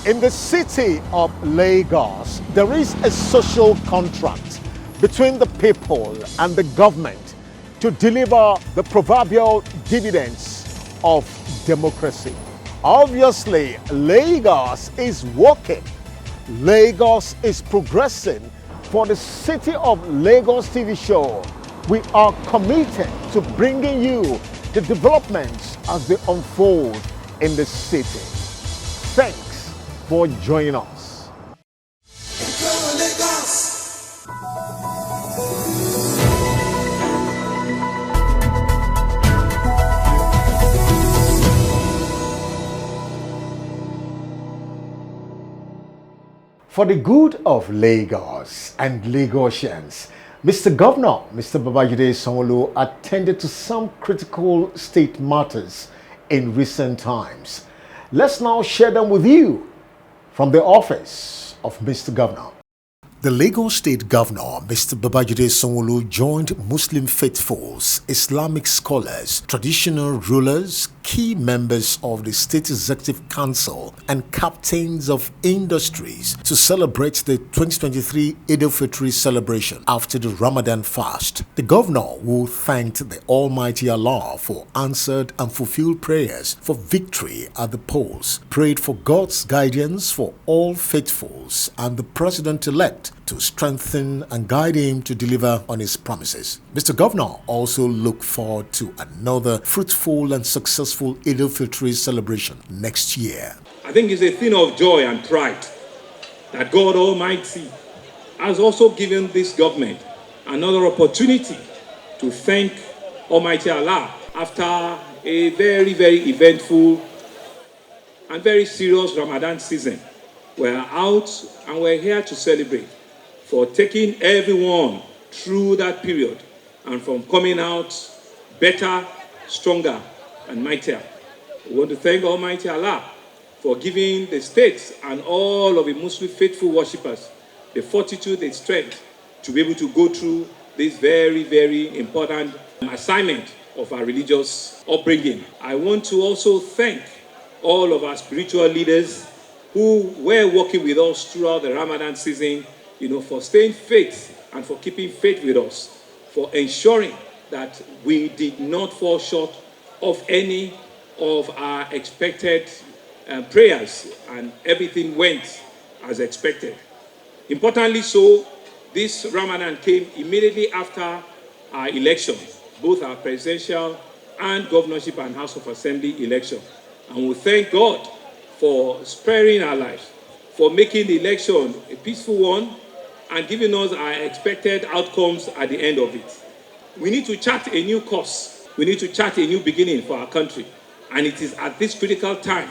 In the city of Lagos, there is a social contract between the people and the government to deliver the proverbial dividends of democracy. Obviously, Lagos is working. Lagos is progressing. For the City of Lagos TV show, we are committed to bringing you the developments as they unfold in the city. Thanks for joining us. For the good of Lagos and Lagosians, Mr. Governor, Mr. Babajide Sanwo-Olu attended to some critical state matters in recent times. Let's now share them with you from the office of Mr. Governor. The Lagos State Governor, Mr. Babajide Sanwo-Olu, joined Muslim faithfuls, Islamic scholars, traditional rulers, key members of the State Executive Council, and captains of industries to celebrate the 2023 Eid al-Fitr celebration after the Ramadan fast. The governor, who thanked the Almighty Allah for answered and fulfilled prayers for victory at the polls, prayed for God's guidance for all faithfuls and the president-elect to strengthen and guide him to deliver on his promises. Mr. Governor also looked forward to another fruitful and successful Eid al-Fitr celebration next year. I think it's a thing of joy and pride that God Almighty has also given this government another opportunity to thank Almighty Allah after a very, very eventful and very serious Ramadan season. We're out and we're here to celebrate for taking everyone through that period and from coming out better, stronger, and mightier. We want to thank Almighty Allah for giving the states and all of the Muslim faithful worshippers the fortitude and strength to be able to go through this very, very important assignment of our religious upbringing. I want to also thank all of our spiritual leaders who were working with us throughout the Ramadan season, for staying faith and for keeping faith with us, for ensuring that we did not fall short of any of our expected prayers and everything went as expected. Importantly so, this Ramadan came immediately after our elections, both our presidential and governorship and House of Assembly election. And we thank God for sparing our lives, for making the election a peaceful one and giving us our expected outcomes at the end of it. We need to chart a new course. We need to chart a new beginning for our country. And it is at this critical time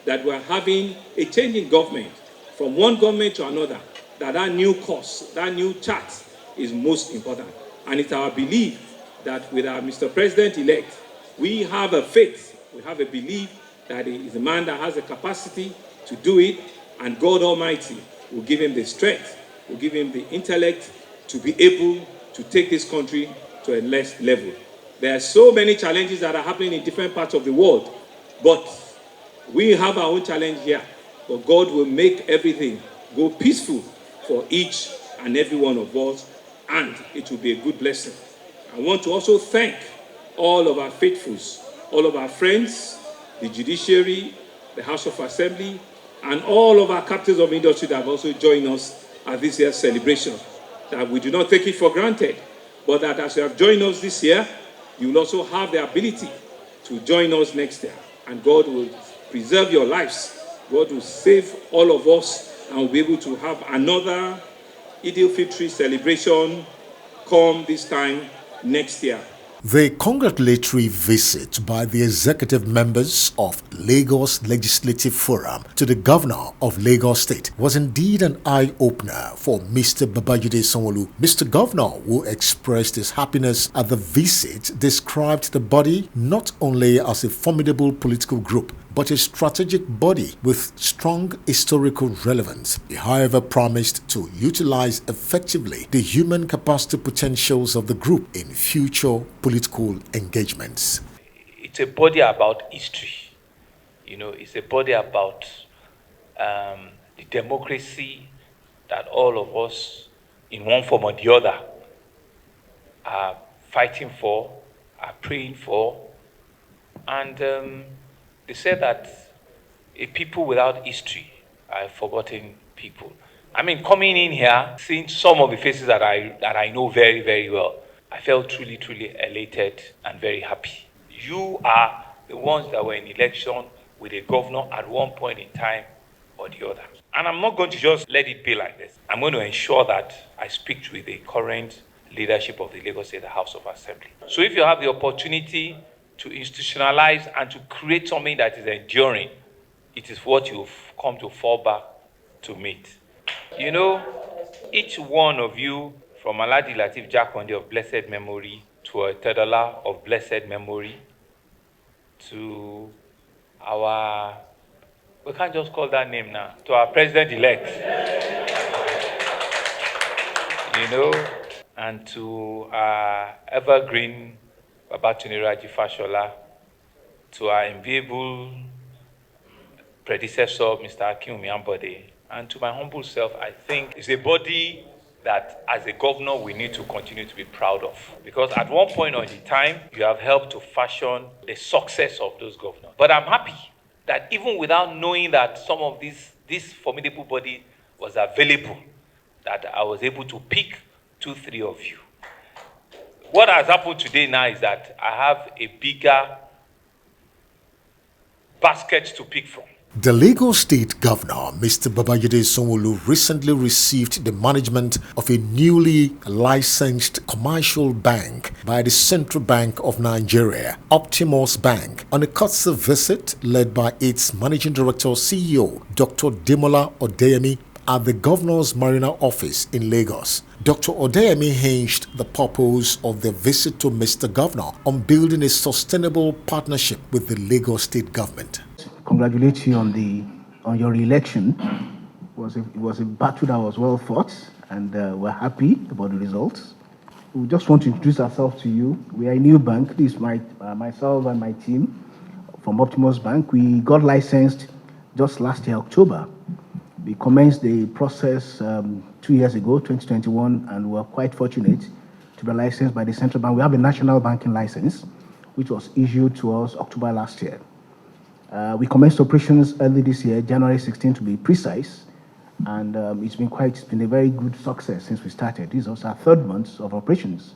that we're having a change in government from one government to another, that new course, that new chart is most important. And it's our belief that with our Mr. President-elect, we have a faith, we have a belief that he is a man that has the capacity to do it, and God Almighty will give him the strength, will give him the intellect to be able to take this country to a next level. There are so many challenges that are happening in different parts of the world, but we have our own challenge here. But God will make everything go peaceful for each and every one of us, and it will be a good blessing. I want to also thank all of our faithfuls, all of our friends, the judiciary, the House of Assembly, and all of our captains of industry that have also joined us at this year's celebration. That we do not take it for granted, but that as you have joined us this year, you will also have the ability to join us next year. And God will preserve your lives. God will save all of us, and we'll be able to have another Eid al-Fitr celebration come this time next year. The congratulatory visit by the executive members of Lagos Legislative Forum to the governor of Lagos State was indeed an eye-opener for Mr. Babajide Sanwo-Olu. Mr. Governor, who expressed his happiness at the visit, described the body not only as a formidable political group, but a strategic body with strong historical relevance. He, however, promised to utilize effectively the human capacity potentials of the group in future political engagements. It's a body about history. It's a body about the democracy that all of us, in one form or the other, are fighting for, are praying for. And they said that a people without history are a forgotten people. I mean, coming in here, seeing some of the faces that I know very, very well, I felt truly, truly elated and very happy. You are the ones that were in election with a governor at one point in time or the other. And I'm not going to just let it be like this. I'm going to ensure that I speak with the current leadership of the Lagos State House of Assembly. So if you have the opportunity to institutionalize and to create something that is enduring, it is what you've come to fall back to meet. You know, each one of you, from Alhaji Lateef Jakonde of blessed memory to Otedola of blessed memory to our, we can't just call that name now, to our president-elect, you know, and to our evergreen Babatunde Raji Fashola, to our enviable predecessor, Mr. Akinwumi Ambode, and to my humble self, I think it's a body that as a governor we need to continue to be proud of. Because at one point in time, you have helped to fashion the success of those governors. But I'm happy that even without knowing that some of this formidable body was available, that I was able to pick 2, 3 of you. What has happened today now is that I have a bigger basket to pick from. The Lagos State Governor, Mr. Babajide Sanwo-Olu, recently received the management of a newly licensed commercial bank by the Central Bank of Nigeria, Optimus Bank, on a courtesy visit led by its Managing Director CEO, Dr. Demola Odeyemi, at the Governor's Marina office in Lagos. Dr. Odeyemi hinged the purpose of the visit to Mr. Governor on building a sustainable partnership with the Lagos State government. Congratulate you on your re-election. It was a battle that was well fought, and we're happy about the results. We just want to introduce ourselves to you. We are a new bank. This is myself and my team from Optimus Bank. We got licensed just last year, October. We commenced the process 2 years ago, 2021, and we're quite fortunate to be licensed by the Central Bank. We have a national banking license, which was issued to us October last year. We commenced operations early this year, January 16 to be precise, and it's been a very good success since we started. This is our 3rd month of operations.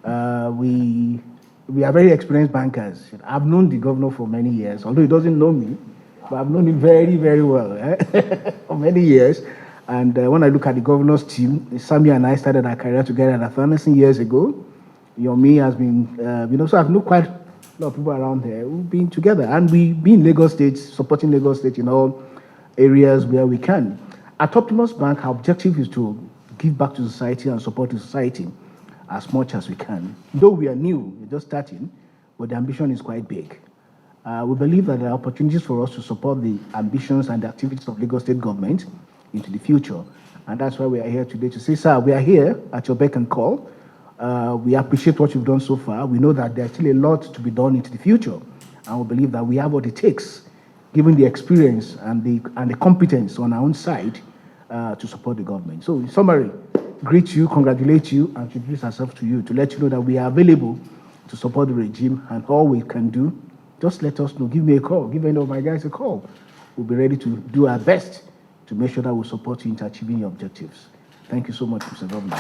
We are very experienced bankers. I've known the governor for many years, although he doesn't know me, but I've known him very, very well for many years. And when I look at the governor's team, Sami and I started our career together at Athanasin years ago. Yomi has been, so I've known quite a lot of people around there. We've been together, and we've been Lagos State, supporting Lagos State in all areas where we can. At Optimus Bank, our objective is to give back to society and support the society as much as we can. Though we are new, we're just starting, but the ambition is quite big. We believe that there are opportunities for us to support the ambitions and the activities of Lagos State government into the future. And that's why we are here today to say, sir, we are here at your beck and call. We appreciate what you've done so far. We know that there's still a lot to be done into the future. And we believe that we have what it takes, given the experience and the competence on our own side, to support the government. So in summary, greet you, congratulate you, and introduce ourselves to you to let you know that we are available to support the regime, and all we can do, just let us know. Give me a call. Give any of my guys a call. We'll be ready to do our best to make sure that we support you in achieving your objectives. Thank you so much, Mr. Governor.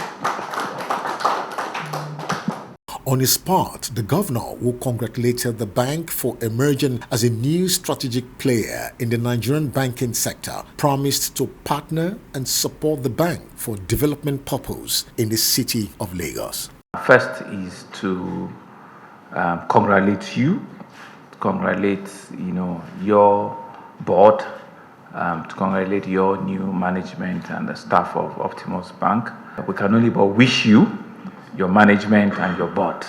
On his part, the governor, who congratulated the bank for emerging as a new strategic player in the Nigerian banking sector, promised to partner and support the bank for development purpose in the city of Lagos. First is to congratulate you, to congratulate your board, to congratulate your new management and the staff of Optimus Bank. We can only but wish you, your management and your board,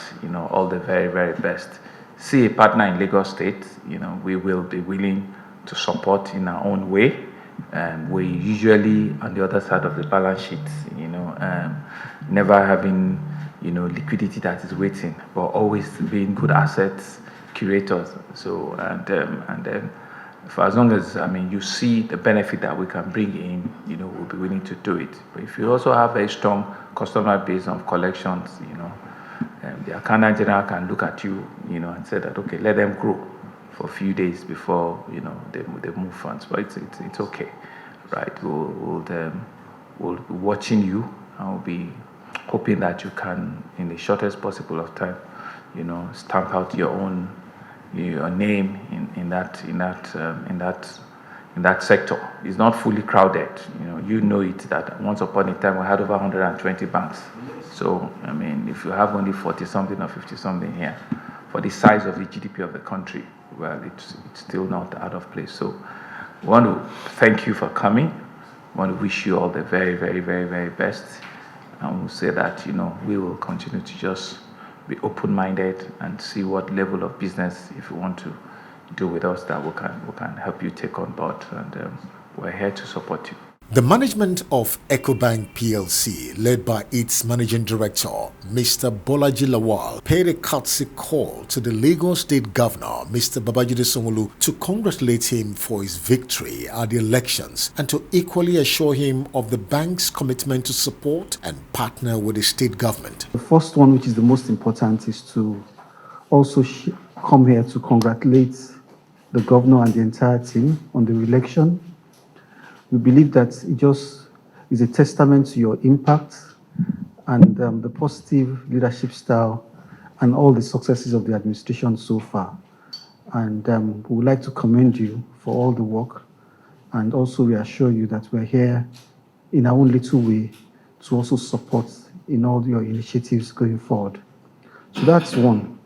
all the very, very best. See a partner in Lagos State, we will be willing to support in our own way. We usually on the other side of the balance sheet, never having, liquidity that is waiting, but always being good assets curators. So and then for as long as, you see the benefit that we can bring in, we'll be willing to do it. But if you also have a strong customer base of collections, the accountant general can look at you, and say that, okay, let them grow for a few days before, they move funds. But it's okay, right? We'll be watching you, and we'll be hoping that you can, in the shortest possible of time, stamp out your name in that sector. It's not fully crowded. You know it that once upon a time we had over 120 banks. So if you have only 40 something or 50 something here, for the size of the GDP of the country, well, it's still not out of place. So we want to thank you for coming. We want to wish you all the very, very, very, very best. And we'll say that, we will continue to just be open-minded and see what level of business, if you want to do with us, that we can help you take on board. And we're here to support you. The management of EcoBank PLC, led by its managing director, Mr. Bolaji Lawal, paid a courtesy call to the Lagos State Governor, Mr. Babajide Sanwo-Olu, to congratulate him for his victory at the elections and to equally assure him of the bank's commitment to support and partner with the state government. The first one, which is the most important, is to also come here to congratulate the governor and the entire team on the re-election. We believe that it just is a testament to your impact and the positive leadership style and all the successes of the administration so far. And we would like to commend you for all the work and also reassure you that we're here in our own little way to also support in all your initiatives going forward. So that's one.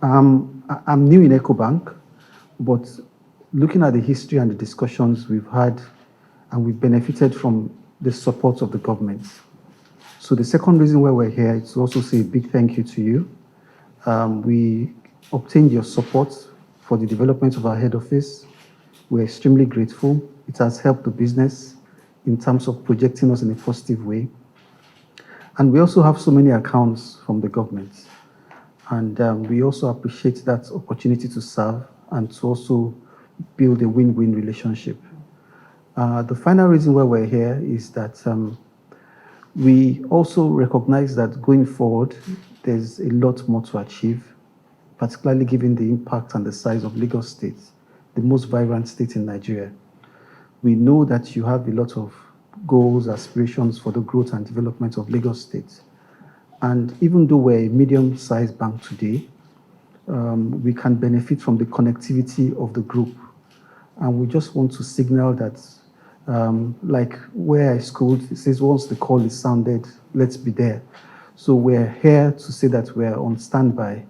I'm new in EcoBank, but looking at the history and the discussions we've had, and we've benefited from the support of the government. So the second reason why we're here is to also say a big thank you to you. We obtained your support for the development of our head office. We're extremely grateful. It has helped the business in terms of projecting us in a positive way. And we also have so many accounts from the government. And we also appreciate that opportunity to serve and to also build a win-win relationship. The final reason why we're here is that we also recognize that going forward, there's a lot more to achieve, particularly given the impact and the size of Lagos State, the most vibrant state in Nigeria. We know that you have a lot of goals, aspirations for the growth and development of Lagos State. And even though we're a medium-sized bank today, we can benefit from the connectivity of the group. And we just want to signal that like where I schooled, it says once the call is sounded, let's be there. So we're here to say that we're on standby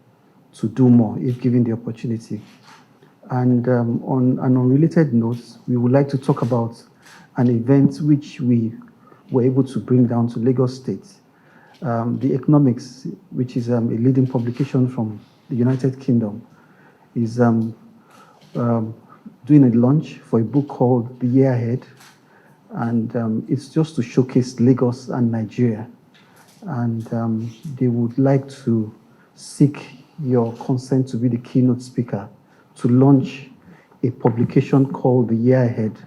to do more if given the opportunity. And on an unrelated note, we would like to talk about an event which we were able to bring down to Lagos State. The Economics, which is a leading publication from the United Kingdom, is doing a launch for a book called The Year Ahead. And it's just to showcase Lagos and Nigeria. And they would like to seek your consent to be the keynote speaker to launch a publication called The Year Ahead,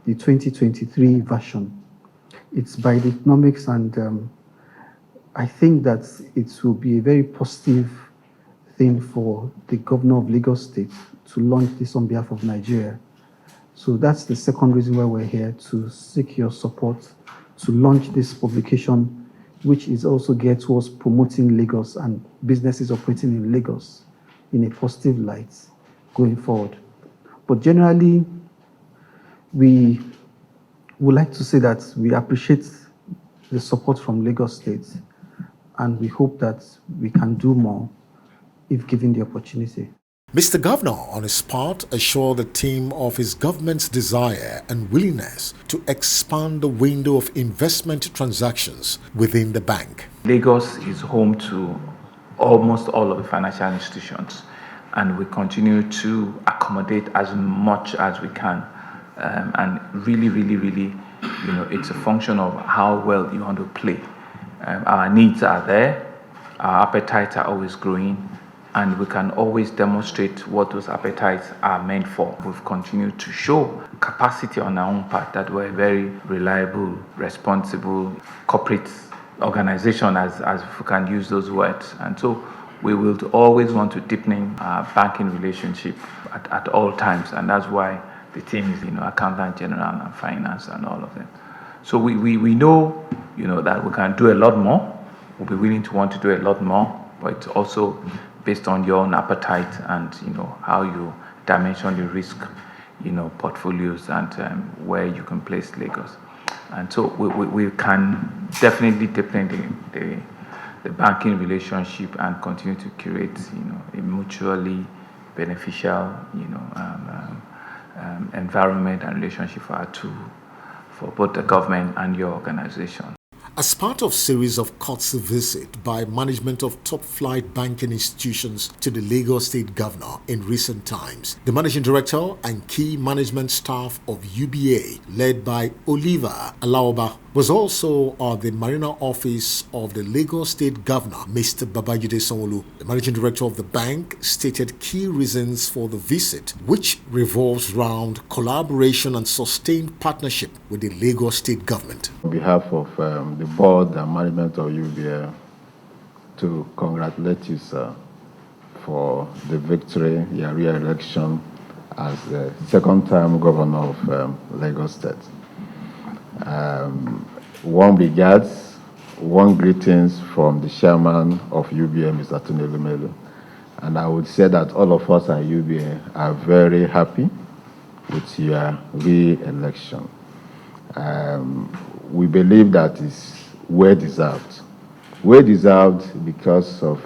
the 2023 version. It's by the Economics, and I think that it will be a very positive thing for the governor of Lagos State to launch this on behalf of Nigeria. So that's the second reason why we're here, to seek your support to launch this publication, which is also geared towards promoting Lagos and businesses operating in Lagos in a positive light going forward. But generally, we would like to say that we appreciate the support from Lagos State, and we hope that we can do more if given the opportunity. Mr. Governor, on his part, assured the team of his government's desire and willingness to expand the window of investment transactions within the bank. Lagos is home to almost all of the financial institutions, and we continue to accommodate as much as we can. And really, it's a function of how well you want to play. Our needs are there, our appetites are always growing, and we can always demonstrate what those appetites are meant for. We've continued to show capacity on our own part that we're a very reliable, responsible corporate organization, as we can use those words. And so we will always want to deepen our banking relationship at all times, and that's why the team is, accountant general and finance and all of them. So we know, that we can do a lot more. We'll be willing to want to do a lot more, but it's also based on your own appetite and, how you dimension the risk, portfolios and where you can place Lagos. And so we can definitely deepen the banking relationship and continue to create, a mutually beneficial, environment and relationship for both the government and your organization. As part of series of courtesy visit by management of top-flight banking institutions to the Lagos State Governor in recent times, the Managing Director and key management staff of UBA, led by Oliver Alaoba, was also at the Marina office of the Lagos State Governor, Mr. Babajide Sanwo-Olu. The Managing Director of the bank stated key reasons for the visit, which revolves around collaboration and sustained partnership with the Lagos State Government. On behalf of the board and management of UBA, to congratulate you, sir, for the victory, your re-election as the second-time governor of Lagos State. One regards, one greetings from the chairman of UBA, Mr. Tinubu. And I would say that all of us at UBA are very happy with your re-election. We believe that is well-deserved. Well-deserved because of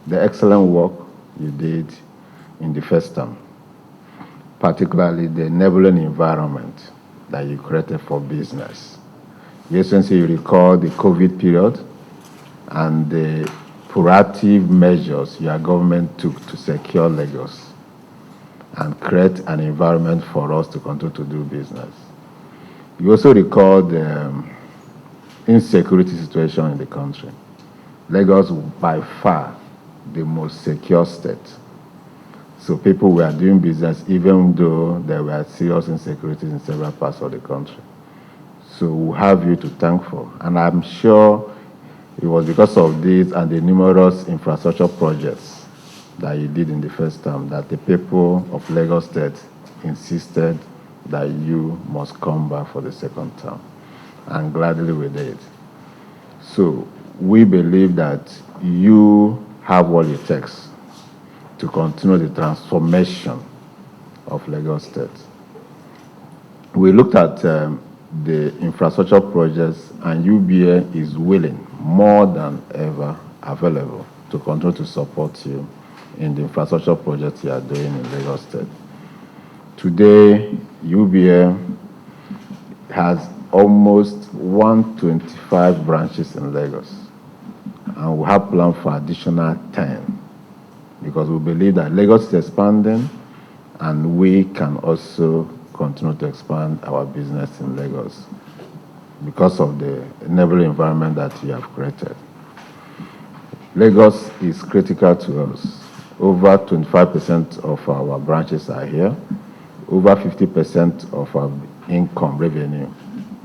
the excellent work you did in the first term, particularly the enabling environment that you created for business. Yes, since you recall the COVID period and the proactive measures your government took to secure Lagos and create an environment for us to continue to do business. You also recall the insecurity situation in the country. Lagos was by far the most secure state. So people were doing business even though there were serious insecurities in several parts of the country. So we have you to thank for. And I'm sure it was because of this and the numerous infrastructure projects that you did in the first term that the people of Lagos State insisted that you must come back for the second term. And gladly we did. So we believe that you have what it takes to continue the transformation of Lagos State. We looked at the infrastructure projects, and UBA is willing, more than ever available, to continue to support you in the infrastructure projects you are doing in Lagos State. Today, UBA has almost 125 branches in Lagos, and we have planned for additional 10. Because we believe that Lagos is expanding and we can also continue to expand our business in Lagos because of the enabling environment that you have created. Lagos is critical to us. Over 25% of our branches are here. Over 50% of our income revenue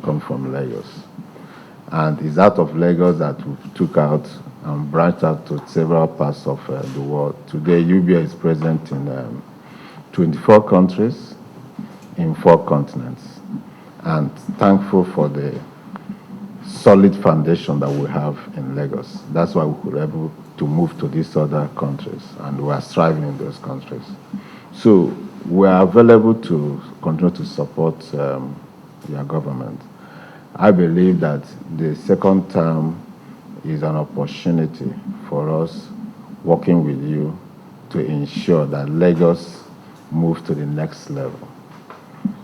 comes from Lagos. And it's out of Lagos that we took out and branched out to several parts of the world. Today, UBA is present in 24 countries, in 4 continents, and thankful for the solid foundation that we have in Lagos. That's why we were able to move to these other countries, and we are striving in those countries. So we are available to continue to support your government. I believe that the second term is an opportunity for us working with you to ensure that Lagos moves to the next level.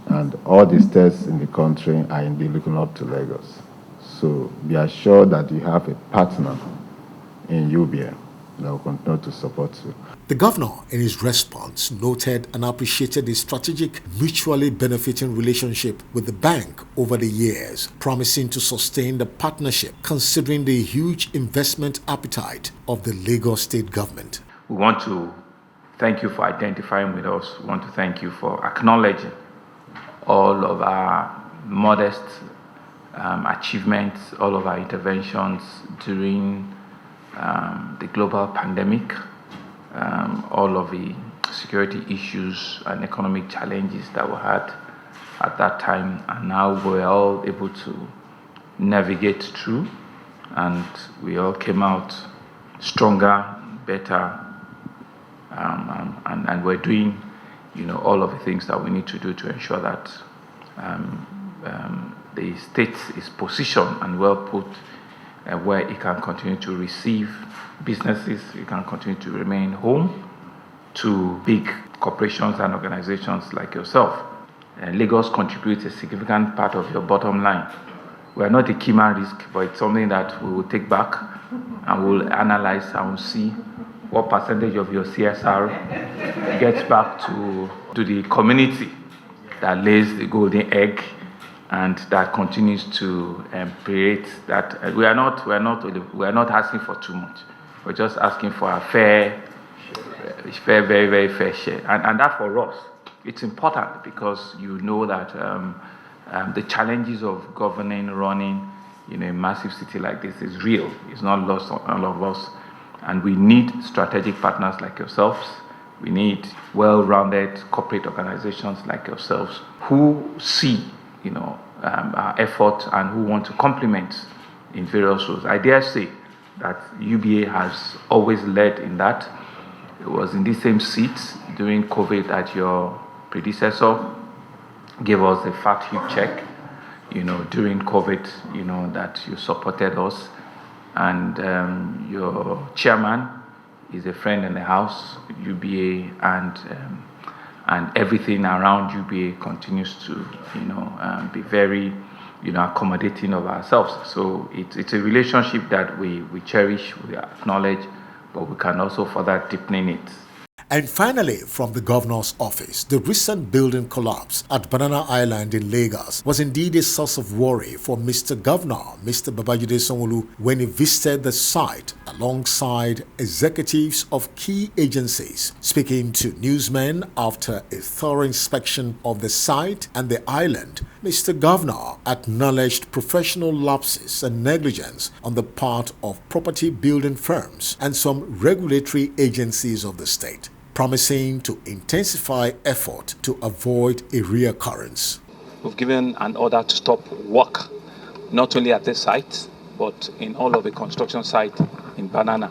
And all the states in the country are indeed looking up to Lagos. So be assured that you have a partner in UBA that will continue to support you. The governor, in his response, noted and appreciated the strategic, mutually benefiting relationship with the bank over the years, promising to sustain the partnership considering the huge investment appetite of the Lagos State government. We want to thank you for identifying with us. We want to thank you for acknowledging all of our modest achievements, all of our interventions during the global pandemic, all of the security issues and economic challenges that we had at that time, and now we're all able to navigate through, and we all came out stronger, better, and we're doing, all of the things that we need to do to ensure that the state is positioned and well put where it can continue to receive businesses, it can continue to remain home to big corporations and organizations like yourself. Lagos contributes a significant part of your bottom line. We are not a key man risk, but it's something that we will take back and we'll analyze and we'll see what percentage of your CSR gets back to the community that lays the golden egg and that continues to create that. We are not asking for too much. We're just asking for a fair, very, very fair share. And that for us, it's important because you know that the challenges of governing, running in a massive city like this is real. It's not lost on all of us. And we need strategic partners like yourselves. We need well-rounded corporate organizations like yourselves who see, our effort and who want to complement in various roles. I dare say that UBA has always led in that. It was in the same seat during COVID that your predecessor gave us a fact heap check, during COVID, that you supported us. And your chairman is a friend in the house, UBA, and everything around UBA continues to, be very, accommodating of ourselves. So it's a relationship that we cherish, we acknowledge, but we can also further deepen it. And finally, from the governor's office, the recent building collapse at Banana Island in Lagos was indeed a source of worry for Mr. Governor, Mr. Babajide Sanwo-Olu, when he visited the site alongside executives of key agencies. Speaking to newsmen after a thorough inspection of the site and the island, Mr. Governor acknowledged professional lapses and negligence on the part of property building firms and some regulatory agencies of the state, promising to intensify effort to avoid a reoccurrence. We've given an order to stop work, not only at this site, but in all of the construction sites in Banana.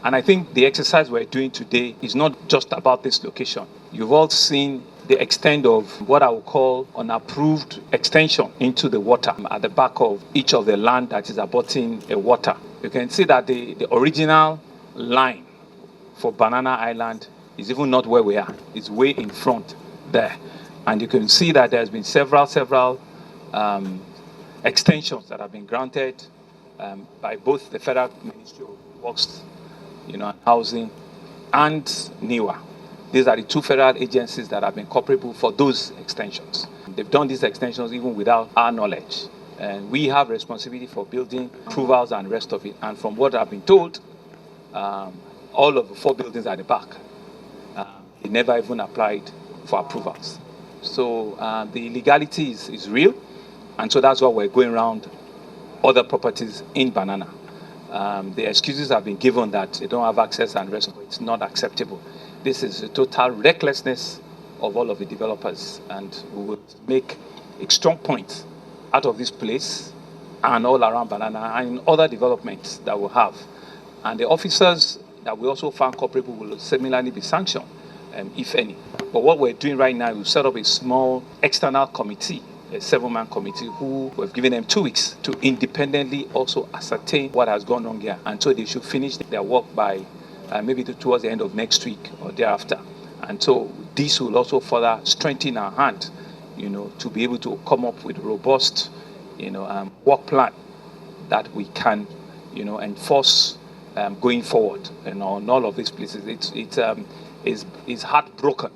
And I think the exercise we're doing today is not just about this location. You've all seen the extent of what I would call unapproved extension into the water at the back of each of the land that is abutting a water. You can see that the original line for Banana Island is even not where we are. It's way in front there. And you can see that there's been several extensions that have been granted by both the Federal Ministry of Works, and Housing and NIWA. These are the two federal agencies that have been culpable for those extensions. They've done these extensions even without our knowledge. And we have responsibility for building approvals and the rest of it. And from what I've been told, all of the 4 buildings at the back, they never even applied for approvals. So the illegality is real. And so that's why we're going around other properties in Banana. The excuses have been given that they don't have access and the rest of it. It's not acceptable. This is a total recklessness of all of the developers, and we will make a strong point out of this place and all around Banana and other developments that we have. And the officers that we also found culpable will similarly be sanctioned, if any. But what we're doing right now, we've set up a small external committee, a 7-man committee, who we've given them 2 weeks to independently also ascertain what has gone wrong here. And so they should finish their work by maybe towards the end of next week or thereafter. And so this will also further strengthen our hand, to be able to come up with a robust, work plan that we can, enforce going forward. On all of these places, it's heartbroken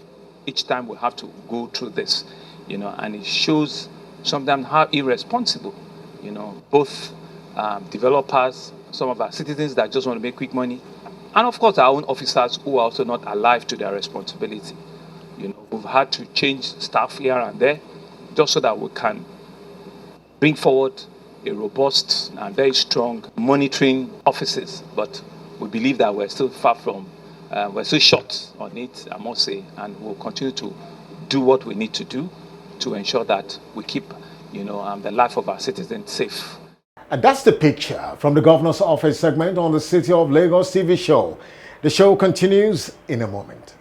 each time we have to go through this, and it shows sometimes how irresponsible, both developers, some of our citizens that just want to make quick money, And of course, our own officers who are also not alive to their responsibility. We've had to change staff here and there just so that we can bring forward a robust and very strong monitoring offices. But we believe that we're still far from, we're still short on it, I must say, and we'll continue to do what we need to do to ensure that we keep, the life of our citizens safe. And that's the picture from the Governor's Office segment on the City of Lagos TV show. The show continues in a moment.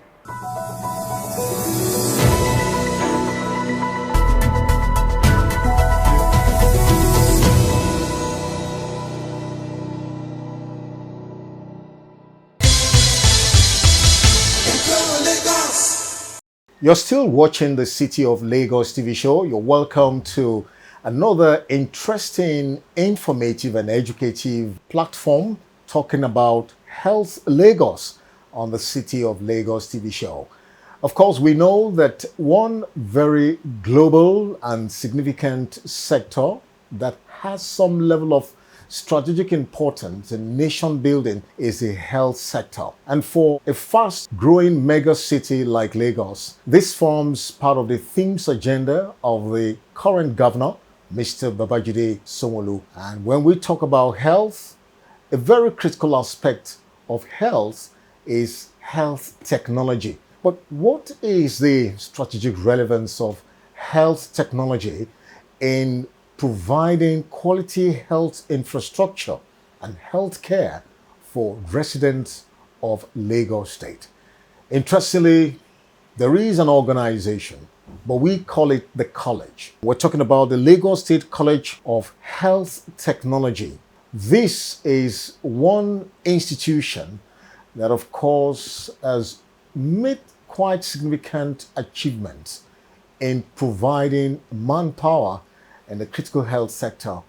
You're still watching the City of Lagos TV show. You're welcome to another interesting, informative and educative platform talking about Health Lagos on the City of Lagos TV show. Of course, we know that one very global and significant sector that has some level of strategic importance in nation building is the health sector. And for a fast growing mega city like Lagos, this forms part of the themes agenda of the current governor, Mr. Babajide Sanwo-Olu. And when we talk about health, a very critical aspect of health is health technology. But what is the strategic relevance of health technology in providing quality health infrastructure and health care for residents of Lagos State? Interestingly, there is an organization, but we call it the college. We're talking about the Lagos State College of Health Technology. This is one institution that, of course, has made quite significant achievements in providing manpower in the critical health sector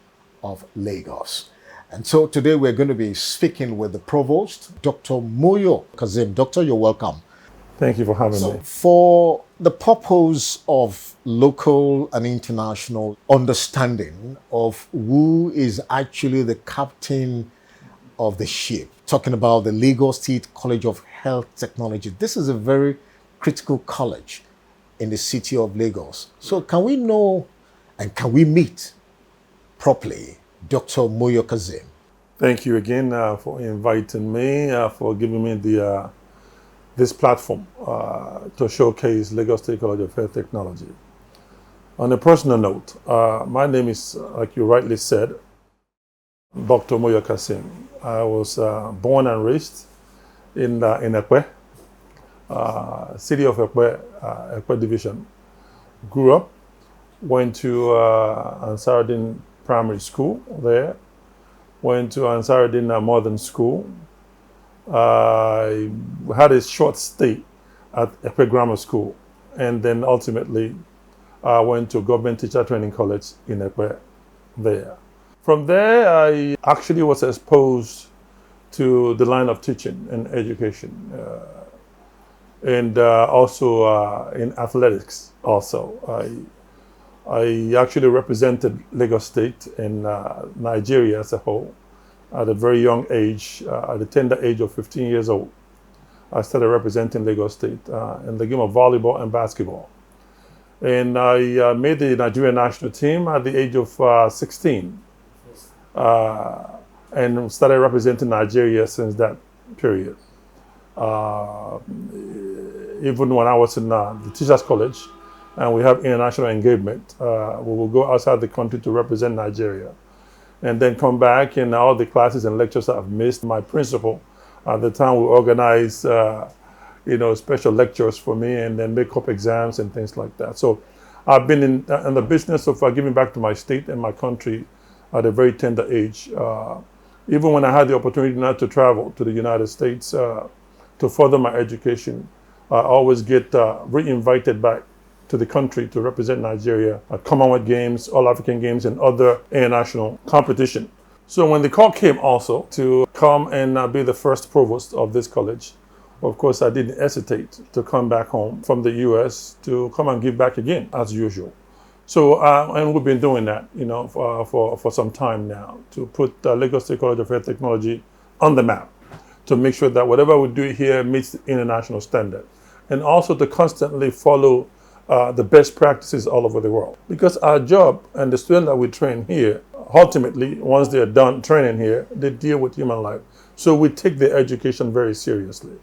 of Lagos. And so today we're going to be speaking with the provost, Dr. Moyo Kazim. Doctor, you're welcome. Thank you for having me. For the purpose of local and international understanding of who is actually the captain of the ship, talking about the Lagos State College of Health Technology, this is a very critical college in the city of Lagos. So can we know and can we meet properly Dr. Moyo Kazim? Thank you again for inviting me, for giving me this platform to showcase Lagos State College of Health Technology. On a personal note, my name is, like you rightly said, Dr. Moyo Kazim. I was born and raised in Ekwe, city of Ekwe, Ekwe Division. Grew up, went to Ansaruddin Primary School there, went to Ansaruddin Modern School. I had a short stay at Ekwe Grammar School, and then ultimately I went to Government Teacher Training College in Ekwe there. From there, I actually was exposed to the line of teaching and education, and also in athletics also. I actually represented Lagos State in Nigeria as a whole at a very young age, at the tender age of 15 years old. I started representing Lagos State in the game of volleyball and basketball. And I made the Nigerian national team at the age of 16 and started representing Nigeria since that period. Even when I was in the Teachers College, and we have international engagement. We will go outside the country to represent Nigeria and then come back, and all the classes and lectures I've missed. My principal at the time will organize, special lectures for me and then make up exams and things like that. So I've been in the business of giving back to my state and my country at a very tender age. Even when I had the opportunity not to travel to the United States to further my education, I always get re-invited back to the country to represent Nigeria at Commonwealth Games, All African Games, and other international competition. So when the call came also to come and be the first provost of this college, of course, I didn't hesitate to come back home from the US to come and give back again, as usual. So, and we've been doing that, for some time now to put Lagos State College of Health Technology on the map, to make sure that whatever we do here meets the international standard, and also to constantly follow the best practices all over the world. Because our job and the students that we train here, ultimately, once they're done training here, they deal with human life. So we take their education very seriously.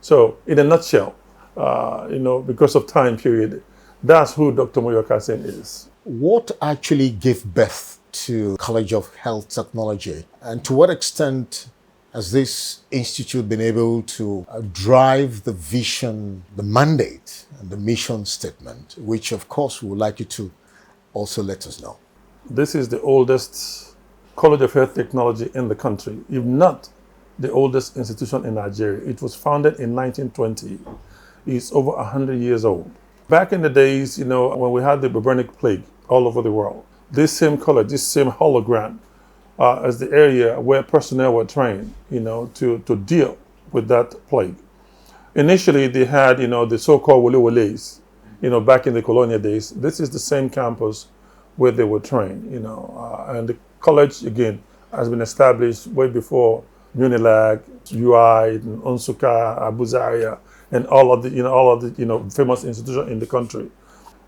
So in a nutshell, because of time period, that's who Dr. Moyokasen is. What actually gave birth to College of Health Technology, and to what extent has this institute been able to drive the vision, the mandate, and the mission statement, which of course we would like you to also let us know? This is the oldest College of Health Technology in the country, if not the oldest institution in Nigeria. It was founded in 1920. It's over 100 years old. Back in the days, when we had the bubonic plague all over the world, this same college, this same hologram, as the area where personnel were trained, to deal with that plague. Initially, they had, the so-called Wole-Woles, back in the colonial days. This is the same campus where they were trained, and the college, again, has been established way before Unilag, UI, and Onsuka, Abu Zaria, and all of the famous institutions in the country.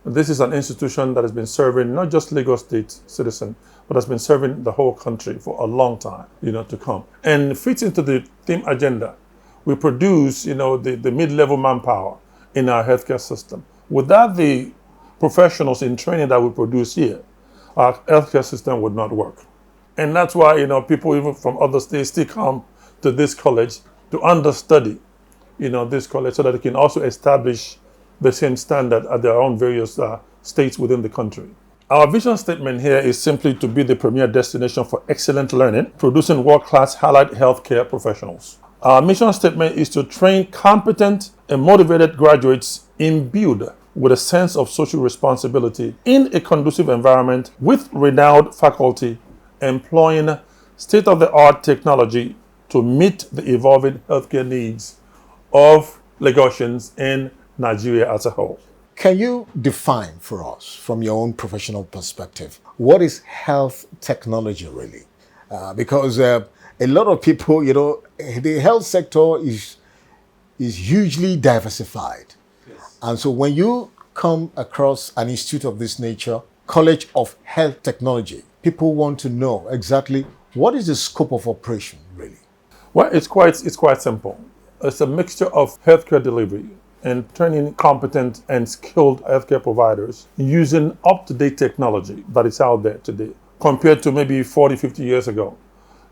This is an institution that has been serving not just Lagos State citizens, but has been serving the whole country for a long time, to come. And fits into the theme agenda. We produce, the mid-level manpower in our healthcare system. Without the professionals in training that we produce here, our healthcare system would not work. And that's why, people even from other states still come to this college to understudy, this college, so that they can also establish the same standard at their own various states within the country. Our vision statement here is simply to be the premier destination for excellent learning, producing world-class allied healthcare professionals. Our mission statement is to train competent and motivated graduates imbued with a sense of social responsibility in a conducive environment with renowned faculty employing state-of-the-art technology to meet the evolving healthcare needs of Lagosians and Nigeria as a whole. Can you define for us, from your own professional perspective, what is health technology really? Because a lot of people, the health sector is hugely diversified. Yes. And so when you come across an institute of this nature, College of Health Technology, people want to know exactly what is the scope of operation really? Well, it's quite simple. It's a mixture of healthcare delivery and training competent and skilled healthcare providers using up-to-date technology that is out there today compared to maybe 40, 50 years ago.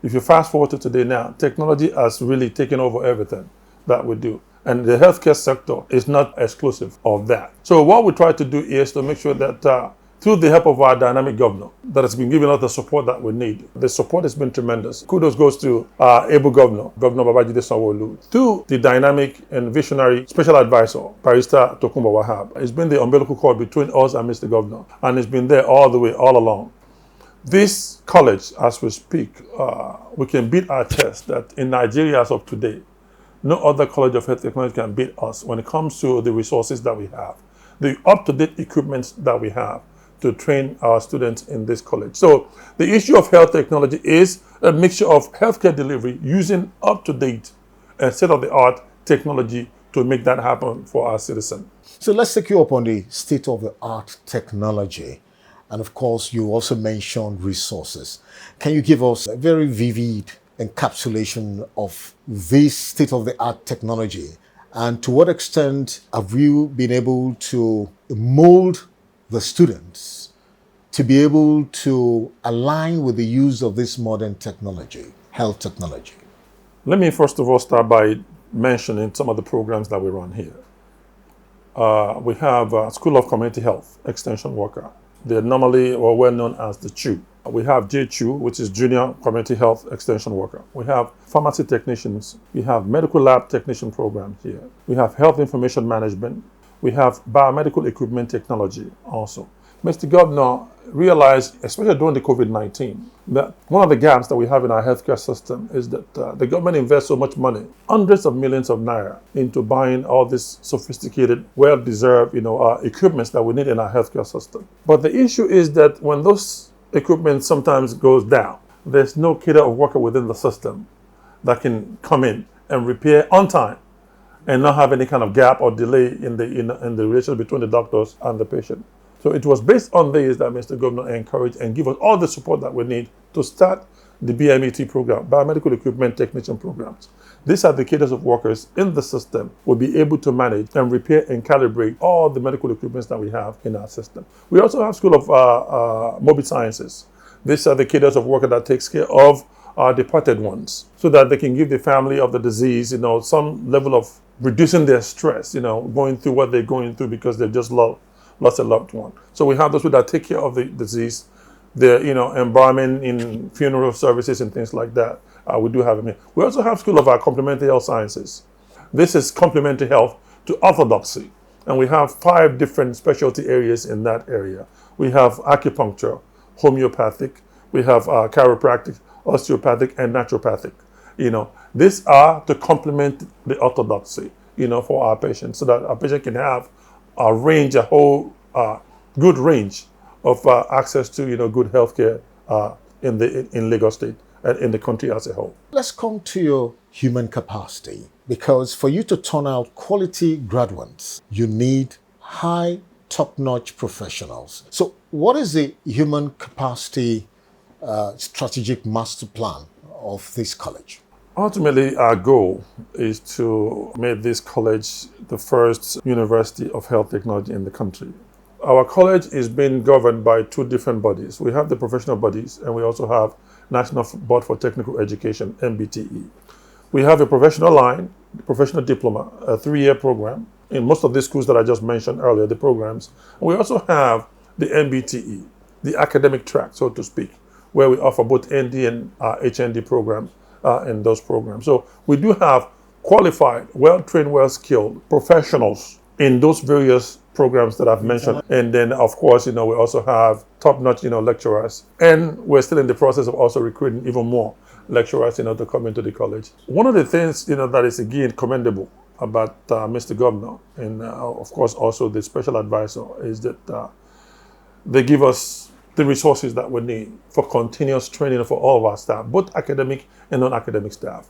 If you fast forward to today now, technology has really taken over everything that we do. And the healthcare sector is not exclusive of that. So what we try to do is to make sure that through the help of our dynamic governor that has been giving us the support that we need. The support has been tremendous. Kudos goes to our able governor, Governor Babajide Sanwo-Olu, to the dynamic and visionary special advisor, Barrister Tokunbo Wahab. It's been the umbilical cord between us and Mr. Governor, and it's been there all the way, all along. This college, as we speak, we can beat our chest that in Nigeria as of today, no other college of health technology can beat us when it comes to the resources that we have, the up-to-date equipment that we have to train our students in this college. So the issue of health technology is a mixture of healthcare delivery using up-to-date and state-of-the-art technology to make that happen for our citizens. So let's take you up on the state-of-the-art technology. And of course, you also mentioned resources. Can you give us a very vivid encapsulation of this state-of-the-art technology? And to what extent have you been able to mold the students to be able to align with the use of this modern technology, health technology? Let me first of all start by mentioning some of the programs that we run here. We have School of Community Health Extension Worker. They're normally or well known as the CHU. We have JCHU, which is Junior Community Health Extension Worker. We have pharmacy technicians. We have medical lab technician program here. We have health information management. We have biomedical equipment technology also. Mr. Governor realized, especially during the COVID-19, that one of the gaps that we have in our healthcare system is that the government invests so much money, hundreds of millions of naira, into buying all this sophisticated, well-deserved, equipments that we need in our healthcare system. But the issue is that when those equipment sometimes goes down, there's no cadre of worker within the system that can come in and repair on time and not have any kind of gap or delay in the relationship between the doctors and the patient. So it was based on this that Mr. Governor encouraged and give us all the support that we need to start the BMET program, Biomedical Equipment Technician programs. These are the cadres of workers in the system will be able to manage and repair and calibrate all the medical equipments that we have in our system. We also have School of Mobile Sciences. These are the cadres of worker that takes care of our departed ones so that they can give the family of the disease, some level of reducing their stress, going through what they're going through because they've just lost a loved one. So we have those who that take care of the disease, the embalming in funeral services and things like that. We do have them here. We also have School of Complementary Health Sciences. This is complementary health to orthodoxy. And we have 5 different specialty areas in that area. We have acupuncture, homeopathic, we have chiropractic, osteopathic, and naturopathic. These are to complement the orthodoxy, for our patients so that our patient can have a whole good range of access to, good healthcare in Lagos State and in the country as a whole. Let's come to your human capacity, because for you to turn out quality graduates, you need high, top-notch professionals. So what is the human capacity strategic master plan of this college? Ultimately, our goal is to make this college the first university of health technology in the country. Our college is being governed by 2 different bodies. We have the professional bodies, and we also have National Board for Technical Education, NBTE. We have a professional line, professional diploma, a 3-year program in most of the schools that I just mentioned earlier, the programs. And we also have the NBTE, the academic track, so to speak, where we offer both ND and HND programs in those programs. So we do have qualified, well-trained, well-skilled professionals in those various programs that I've mentioned. And then, of course, we also have top-notch, lecturers. And we're still in the process of also recruiting even more lecturers, to come into the college. One of the things, that is, again, commendable about Mr. Governor and, of course, also the special advisor is that they give us the resources that we need for continuous training for all of our staff, both academic and non-academic staff.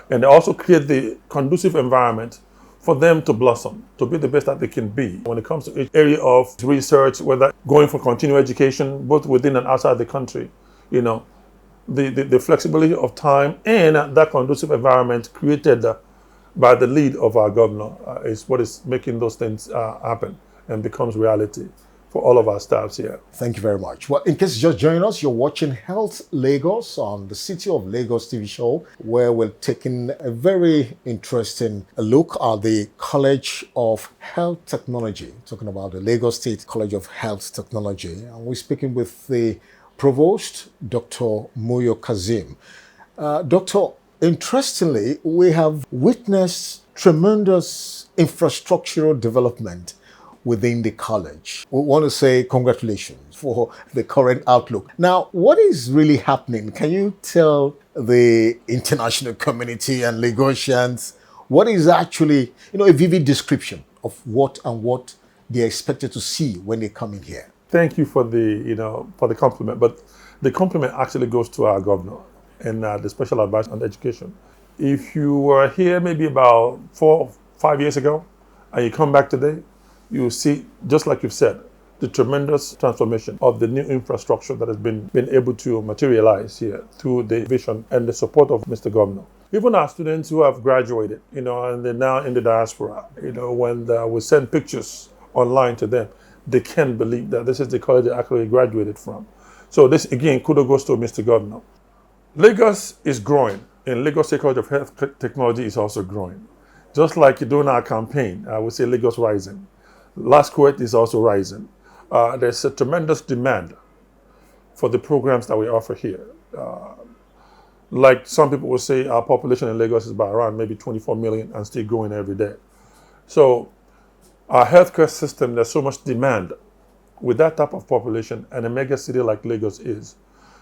And they also create the conducive environment for them to blossom, to be the best that they can be. When it comes to each area of research, whether going for continuing education, both within and outside the country, the flexibility of time and that conducive environment created by the lead of our governor is what is making those things happen and becomes reality for all of our staffs here. Thank you very much. Well, in case you just joined us, you're watching Health Lagos on the City of Lagos TV show, where we're taking a very interesting look at the College of Health Technology, talking about the Lagos State College of Health Technology. And we're speaking with the Provost, Dr. Moyo Kazim. Doctor, interestingly, we have witnessed tremendous infrastructural development within the college. We want to say congratulations for the current outlook. Now, what is really happening? Can you tell the international community and Lagosians what is actually, a vivid description of what they're expected to see when they come in here? Thank you for the compliment, but the compliment actually goes to our governor and the special advisor on education. If you were here maybe about 4 or 5 years ago, and you come back today, you see, just like you've said, the tremendous transformation of the new infrastructure that has been able to materialize here through the vision and the support of Mr. Governor. Even our students who have graduated, and they're now in the diaspora, when we send pictures online to them, they can't believe that this is the college they actually graduated from. So this, again, kudos goes to Mr. Governor. Lagos is growing, and Lagos State College of Health Technology is also growing. Just like during our campaign, I would say Lagos Rising. Last Kuwait is also rising. There's a tremendous demand for the programs that we offer here. Like some people will say, our population in Lagos is about around maybe 24 million and still growing every day. So our healthcare system, there's so much demand with that type of population, and a mega city like Lagos is.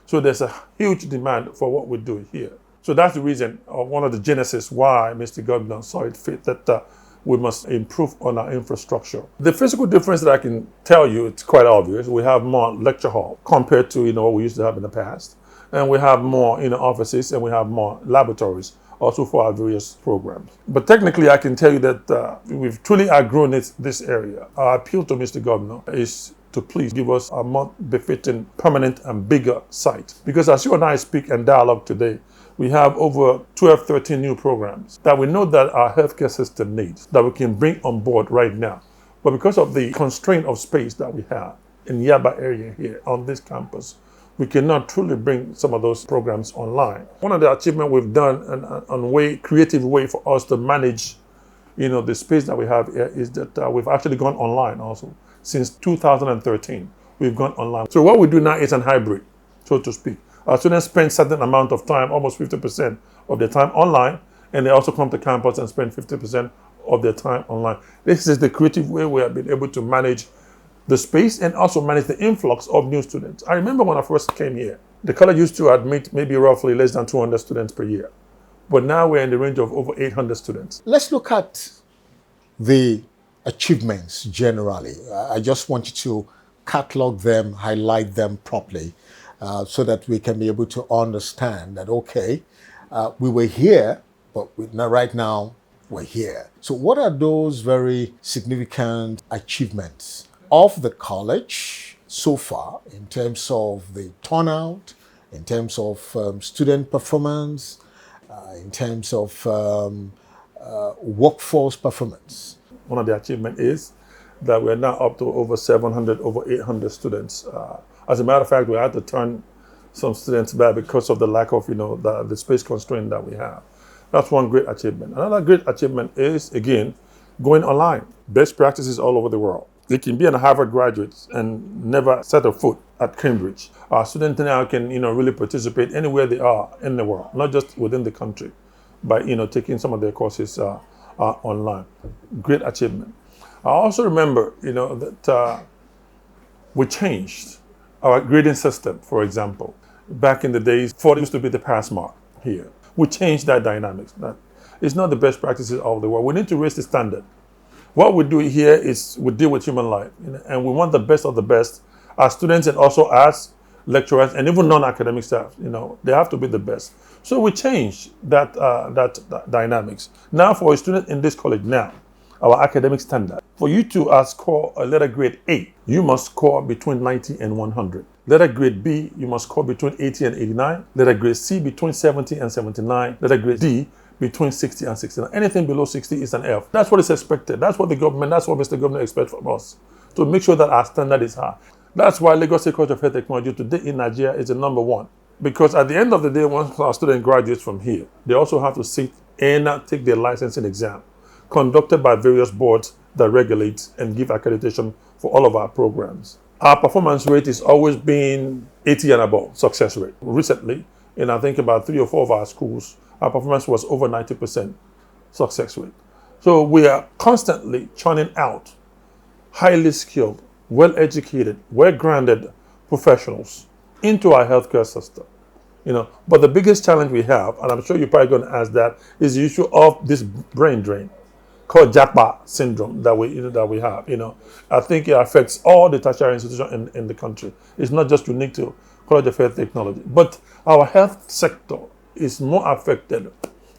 So there's a huge demand for what we do here. So that's the reason, one of the genesis why Mr. Governor saw it fit that we must improve on our infrastructure. The physical difference that I can tell you, it's quite obvious. We have more lecture hall compared to what we used to have in the past. And we have more offices, and we have more laboratories also for our various programs. But technically, I can tell you that we've truly outgrown this area. Our appeal to Mr. Governor is to please give us a more befitting, permanent, and bigger site. Because as you and I speak and dialogue today, we have over 12, 13 new programs that we know that our healthcare system needs, that we can bring on board right now. But because of the constraint of space that we have in Yaba area here on this campus, we cannot truly bring some of those programs online. One of the achievements we've done and creative way for us to manage, the space that we have here is that we've actually gone online also. Since 2013, we've gone online. So what we do now is an hybrid, so to speak. Our students spend certain amount of time, almost 50% of their time online, and they also come to campus and spend 50% of their time online. This is the creative way we have been able to manage the space and also manage the influx of new students. I remember when I first came here, the college used to admit maybe roughly less than 200 students per year. But now we're in the range of over 800 students. Let's look at the achievements generally. I just want you to catalog them, highlight them properly, so that we can be able to understand that, okay, we were here, but right now we're here. So what are those very significant achievements of the college so far in terms of the turnout, in terms of student performance, in terms of workforce performance? One of the achievements is that we're now up to over 700, over 800 students. As a matter of fact, we had to turn some students back because of the lack of, the space constraint that we have. That's one great achievement. Another great achievement is, again, going online. Best practices all over the world. They can be a Harvard graduate and never set a foot at Cambridge. Our students now can, really participate anywhere they are in the world, not just within the country, by, taking some of their courses online. Great achievement. I also remember, that we changed our grading system, for example. Back in the days, 40 used to be the pass mark here. We changed that dynamics. That it's not the best practices of the world. We need to raise the standard. What we do here is we deal with human life, and we want the best of the best. Our students and also as lecturers and even non-academic staff, they have to be the best. So we change that dynamics. Now for a student in this college now, our academic standard, for you to score a letter grade A, you must score between 90 and 100. Letter grade B, you must score between 80 and 89. Letter grade C, between 70 and 79. Letter grade D, between 60 and 69. Anything below 60 is an F. That's what is expected. That's what that's what Mr. Governor expects from us, to make sure that our standard is high. That's why Lagos State College of Health Technology today in Nigeria is the number one. Because at the end of the day, once our student graduates from here, they also have to sit and take their licensing exam, conducted by various boards that regulate and give accreditation for all of our programs. Our performance rate is always been 80 and above, success rate. Recently, in I think about 3 or 4 of our schools, our performance was over 90% success rate. So we are constantly churning out highly skilled, well-educated, well-grounded professionals into our healthcare system. But the biggest challenge we have, and I'm sure you're probably going to ask that, is the issue of this brain drain called JAPA syndrome that we have. I think it affects all the tertiary institutions in the country. It's not just unique to College of Health Technology, but our health sector is more affected,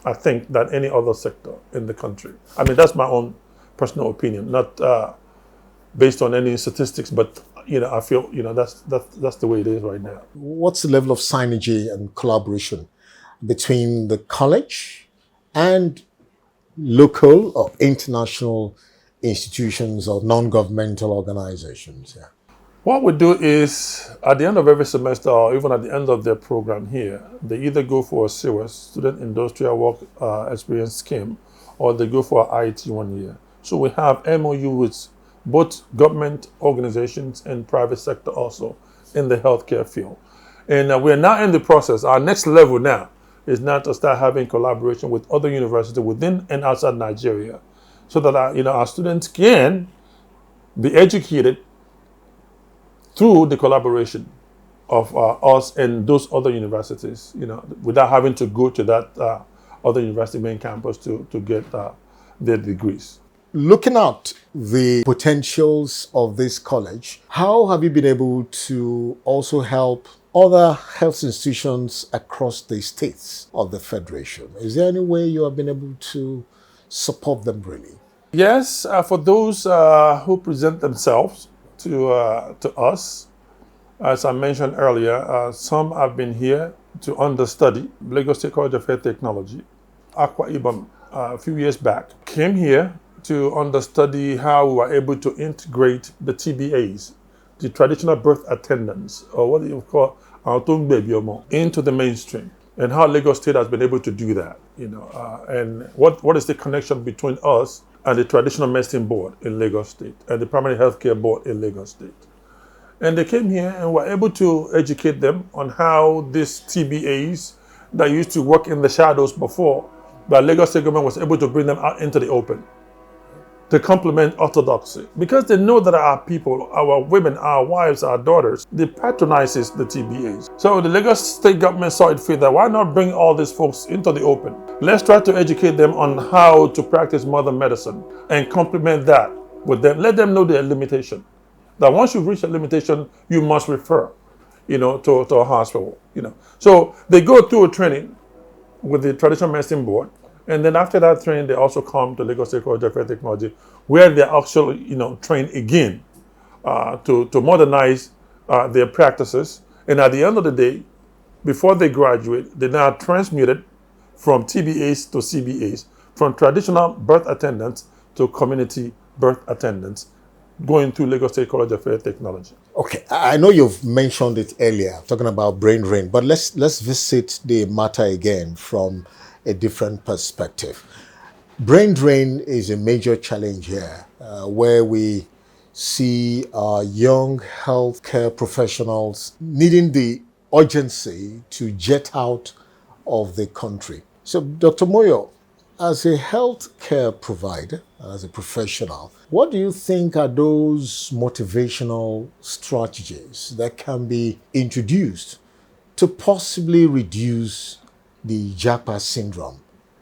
I think, than any other sector in the country. I mean, that's my own personal opinion, not based on any statistics, but I feel that's the way it is right now. What's the level of synergy and collaboration between the college and local or international institutions or non-governmental organizations? Yeah. What we do is, at the end of every semester, or even at the end of their program here, they either go for a SIWES, Student Industrial Work Experience Scheme, or they go for IT 1 year. So we have MOU with both government organizations and private sector also in the healthcare field. And we're now in the process. Our next level now is now to start having collaboration with other universities within and outside Nigeria, so that our students can be educated through the collaboration of us and those other universities, without having to go to that other university main campus to get their degrees. Looking at the potentials of this college, how have you been able to also help other health institutions across the states of the Federation? Is there any way you have been able to support them really? Yes, for those who present themselves to us, as I mentioned earlier, some have been here to understudy Lagos State College of Health Technology. Akwa Ibom, a few years back, came here to understudy how we were able to integrate the TBAs, the traditional birth attendants, or what you call Autung Baby Omo, into the mainstream, and how Lagos State has been able to do that. And what is the connection between us and the traditional medicine board in Lagos State and the primary healthcare board in Lagos State. And they came here and were able to educate them on how these TBAs that used to work in the shadows before, but Lagos State government was able to bring them out into the open to complement orthodoxy. Because they know that our people, our women, our wives, our daughters, they patronizes the TBAs. So the Lagos State government saw it fit that why not bring all these folks into the open? Let's try to educate them on how to practice modern medicine and complement that with them. Let them know their limitation. That once you've reached a limitation, you must refer, to a hospital, So they go through a training with the traditional medicine board. And then after that training, they also come to Lagos State College of Health Technology, where they're actually, trained again to modernize their practices. And at the end of the day, before they graduate, they're now transmuted from TBAs to CBAs, from traditional birth attendants to community birth attendants, going through Lagos State College of Health Technology. Okay, I know you've mentioned it earlier, talking about brain drain, but let's visit the matter again from a different perspective. Brain drain is a major challenge here, where we see young healthcare professionals needing the urgency to jet out of the country. So, Dr. Moyo, as a healthcare provider, as a professional, what do you think are those motivational strategies that can be introduced to possibly reduce the JAPA syndrome,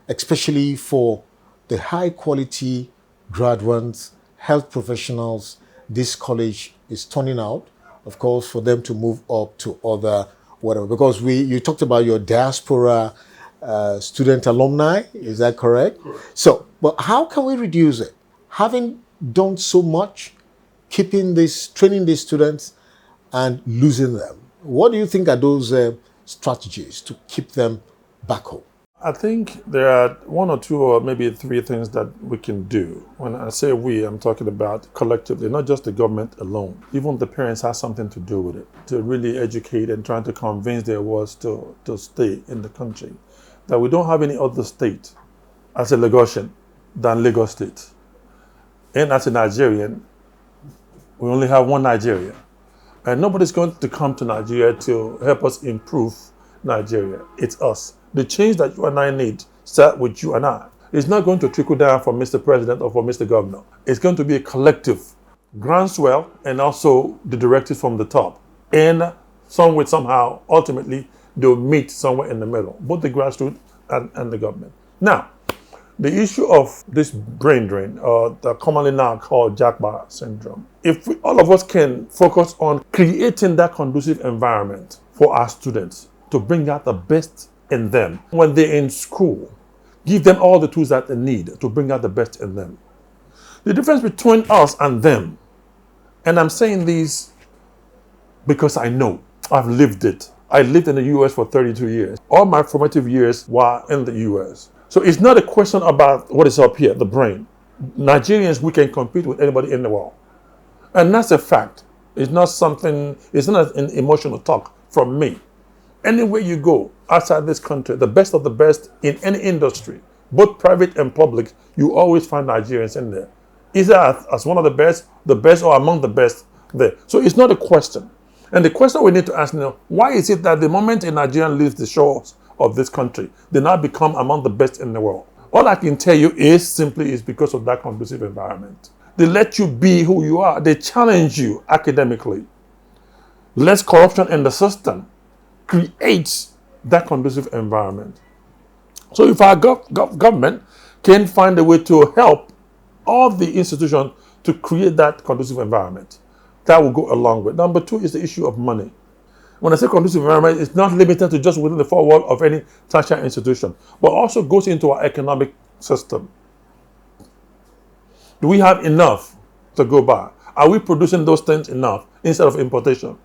especially for the high quality graduates, health professionals this college is turning out, of course, for them to move up to other whatever? Because you talked about your diaspora student alumni, is that correct? Correct. So, but how can we reduce it? Having done so much, training these students and losing them, what do you think are those strategies to keep them back home? I think there are one or two or maybe three things that we can do. When I say we, I'm talking about collectively, not just the government alone. Even the parents have something to do with it, to really educate and trying to convince their wards to stay in the country. That we don't have any other state as a Lagosian than Lagos State. And as a Nigerian, we only have one Nigeria. And nobody's going to come to Nigeria to help us improve Nigeria. It's us. The change that you and I need start with you and I. It's not going to trickle down from Mr. President or from Mr. Governor. It's going to be a collective groundswell and also the directives from the top. And somehow, ultimately, they'll meet somewhere in the middle, both the grassroots and the government. Now, the issue of this brain drain, or commonly now called JAPA syndrome, if all of us can focus on creating that conducive environment for our students to bring out the best in them when they're in school, give them all the tools that they need to bring out the best in them. The difference between us and them, and I'm saying this because I know, I've lived it. I lived in the US for 32 years. All my formative years were in the US. So it's not a question about what is up here, the brain. Nigerians, we can compete with anybody in the world. And that's a fact. It's not an emotional talk from me. Anywhere you go outside this country, the best of the best in any industry, both private and public, you always find Nigerians in there. Either as one of the best or among the best there. So it's not a question. And the question we need to ask now, why is it that the moment a Nigerian leaves the shores of this country, they now become among the best in the world? All I can tell you is because of that conducive environment. They let you be who you are. They challenge you academically. Less corruption in the system creates that conducive environment. So if our government can find a way to help all the institutions to create that conducive environment, that will go a long way. Number two is the issue of money. When I say conducive environment, it's not limited to just within the four walls of any tertiary institution, but also goes into our economic system. Do we have enough to go by? Are we producing those things enough instead of importation?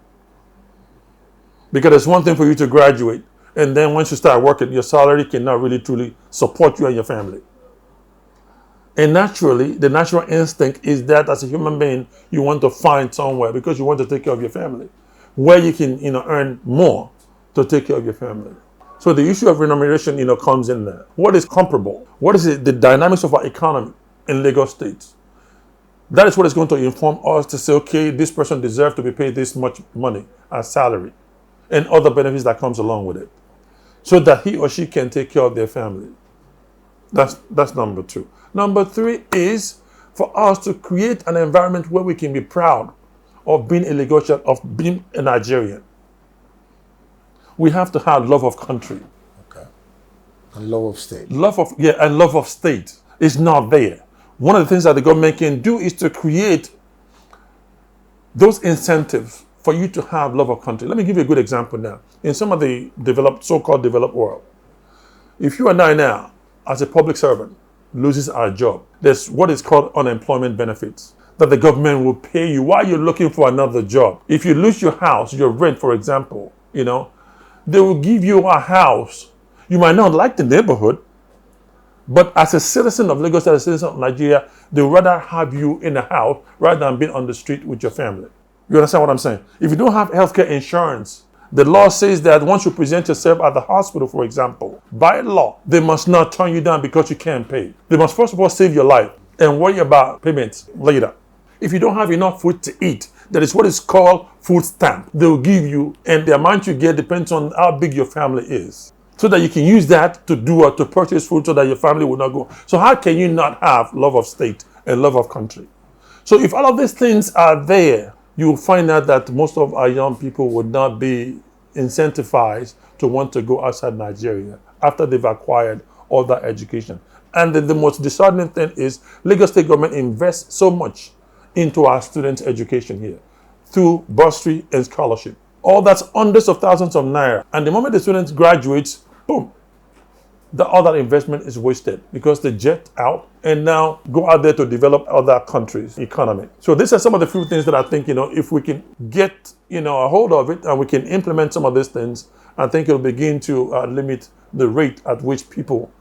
Because it's one thing for you to graduate, and then once you start working, your salary cannot really truly support you and your family. And naturally, the natural instinct is that as a human being, you want to find somewhere because you want to take care of your family, where you can, earn more to take care of your family. So the issue of remuneration, comes in there. What is comparable? What is the dynamics of our economy in Lagos State? That is what is going to inform us to say, okay, this person deserves to be paid this much money as salary and other benefits that comes along with it, so that he or she can take care of their family. That's number two. Number three is for us to create an environment where we can be proud of being a Lagosian, of being a Nigerian. We have to have love of country. Okay. And love of state. And love of state is not there. One of the things that the government can do is to create those incentives for you to have love of country. Let me give you a good example now. In some of the so-called developed world, if you and I now, as a public servant, loses our job, there's what is called unemployment benefits that the government will pay you while you're looking for another job. If you lose your house, your rent, for example, they will give you a house. You might not like the neighborhood, but as a citizen of Lagos, as a citizen of Nigeria, they would rather have you in a house rather than being on the street with your family. You understand what I'm saying? If you don't have healthcare insurance, the law says that once you present yourself at the hospital, for example, by law, they must not turn you down because you can't pay. They must first of all save your life and worry about payments later. If you don't have enough food to eat, that is what is called food stamp. They will give you, and the amount you get depends on how big your family is, so that you can use that to purchase food so that your family will not go. So how can you not have love of state and love of country? So if all of these things are there, you will find out that most of our young people would not be incentivized to want to go outside Nigeria after they've acquired all that education. And the most disheartening thing is Lagos State government invests so much into our students' education here through bursary and scholarship. All that's hundreds of thousands of naira. And the moment the student graduates, boom, the other investment is wasted because they jet out and now go out there to develop other countries' economy. So these are some of the few things that I think, if we can get, a hold of it and we can implement some of these things, I think it'll begin to limit the rate at which people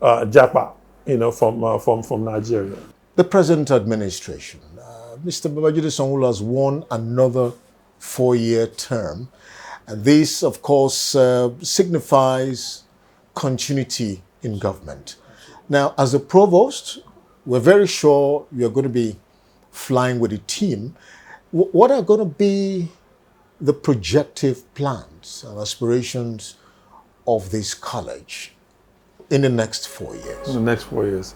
japa, from Nigeria. The present administration, Mr. Babajide Sanwo-Olu has won another 4-year term. And this, of course, signifies continuity in government. Now, as a provost, we're very sure you're going to be flying with a team. What are going to be the projective plans and aspirations of this college in the next 4 years? In the next 4 years.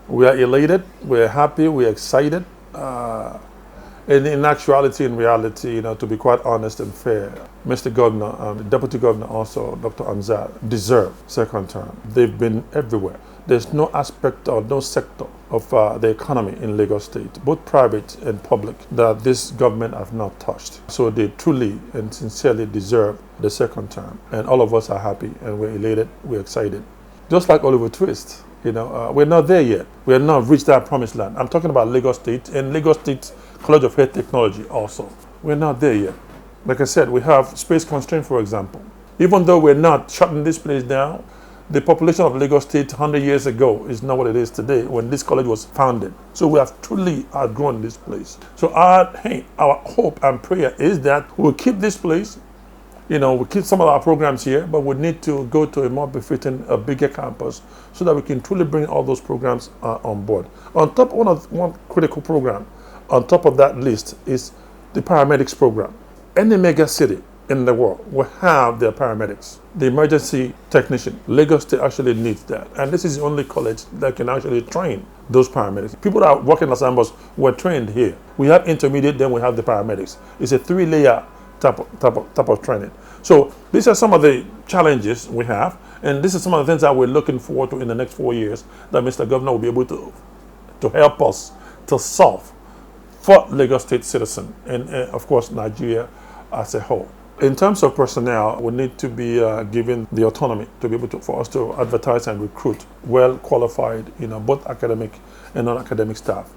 We are elated, we're happy, we're excited. In actuality, in reality, to be quite honest and fair, Mr. Governor, the Deputy Governor also, Dr. Onitsha, deserve second term. They've been everywhere. There's no aspect or no sector of the economy in Lagos State, both private and public, that this government have not touched. So they truly and sincerely deserve the second term. And all of us are happy and we're elated, we're excited. Just like Oliver Twist, we're not there yet. We have not reached that promised land. I'm talking about Lagos State and Lagos State College of Health Technology also. We're not there yet. Like I said, we have space constraint, for example. Even though we're not shutting this place down, the population of Lagos State 100 years ago is not what it is today when this college was founded. So we have truly outgrown this place. So our hope and prayer is that we'll keep this place. We keep some of our programs here, but we need to go to a more befitting, a bigger campus so that we can truly bring all those programs on board. On top, one critical program on top of that list is the paramedics program. Any mega city in the world will have their paramedics, the emergency technician. Lagos State actually needs that. And this is the only college that can actually train those paramedics. People that are working as ambos were trained here. We have intermediate, then we have the paramedics. It's a 3-layer type of training. So these are some of the challenges we have, and this is some of the things that we're looking forward to in the next 4 years that Mr. Governor will be able to help us to solve for Lagos State citizen and of course Nigeria as a whole. In terms of personnel, we need to be given the autonomy to be able to, for us to advertise and recruit well qualified, both academic and non-academic staff.